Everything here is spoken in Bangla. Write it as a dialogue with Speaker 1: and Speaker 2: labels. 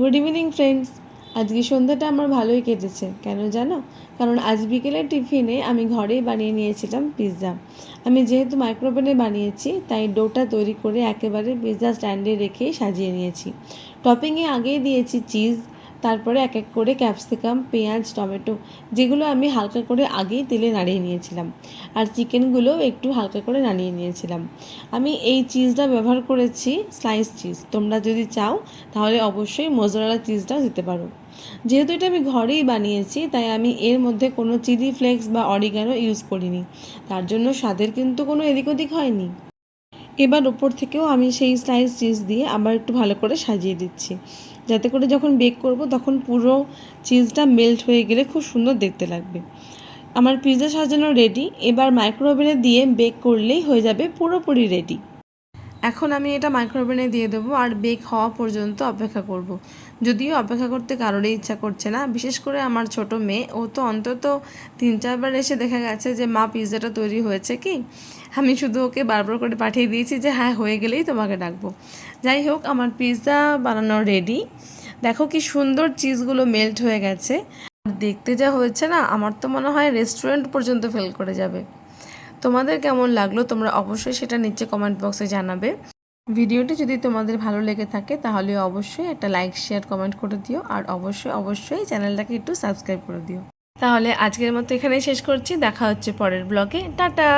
Speaker 1: Good evening friends. আজকে সন্ধ্যাটা আমার ভালোই কেটেছে, কেন জানো? কারণ আজ বিকেলের টিফিনে আমি ঘরেই বানিয়ে নিয়েছিলাম পিৎজা। আমি যেহেতু মাইক্রোওভেনে বানিয়েছি তাই ডোটা তৈরি করে একেবারে পিৎজা স্ট্যান্ডে রেখেই সাজিয়ে নিয়েছি। টপিংয়ে আগেই দিয়েছি চিজ, তারপরে এক এক করে ক্যাপসিকাম, পেঁয়াজ, টমেটো, যেগুলো আমি হালকা করে আগেই তেলে নাড়িয়ে নিয়েছিলাম। আর চিকেনগুলোও একটু হালকা করে নাড়িয়ে নিয়েছিলাম। আমি এই চিজটা ব্যবহার করেছি স্লাইস চিজ। তোমরা যদি চাও তাহলে অবশ্যই মোজারেলা চিজটাও দিতে পারো। যেহেতু এটা আমি ঘরেই বানিয়েছি তাই আমি এর মধ্যে কোনো চিলি ফ্লেক্স বা অরিগানো ইউজ করিনি, তার জন্য স্বাদের কিন্তু কোনো এদিক ওদিক হয়নি। এবার ওপর থেকেও আমি সেই স্লাইস চিজ দিয়ে আবার একটু ভালো করে সাজিয়ে দিচ্ছি, যাতে করে যখন বেক করব তখন পুরো চিজটা মেল্ট হয়ে গেলে খুব সুন্দর দেখতে লাগবে। আমার পিৎজা সাজানো রেডি। এবার মাইক্রোওভেনে দিয়ে বেক করলেই হয়ে যাবে পুরোপুরি রেডি। এখন আমি এটা মাইক্রোওভেনে দিয়ে দেবো আর বেক হওয়া পর্যন্ত অপেক্ষা করব। যদিও অপেক্ষা করতে কারোরই ইচ্ছা করছে না, বিশেষ করে আমার ছোট মেয়ে। ও তো অন্তত 3-4বার এসে দেখা গেছে যে মা পিৎজাটা তৈরি হয়েছে কি। আমি শুধু ওকে বারবার করে পাঠিয়ে দিয়েছি যে হ্যাঁ হয়ে গেলেই তোমাকে ডাকবো। যাই হোক, আমার পিৎজা বানানো রেডি। দেখো কি সুন্দর চিজগুলো মেল্ট হয়ে গেছে। দেখতে যা হয়েছে না, আমার তো মনে হয় রেস্টুরেন্ট পর্যন্ত ফেল করে যাবে। তোমাদের কেমন লাগলো তোমরা অবশ্যই সেটা নিচে কমেন্ট বক্সে জানাবে। ভিডিওটি যদি তোমাদের ভালো লেগে থাকে তাহলে অবশ্যই একটা লাইক, শেয়ার, কমেন্ট করে দিও। আর অবশ্যই চ্যানেলটাকে একটু সাবস্ক্রাইব করে দিও। তাহলে আজকের মতো এখানেই শেষ করছি। দেখা হচ্ছে পরের ব্লগে। টাটা।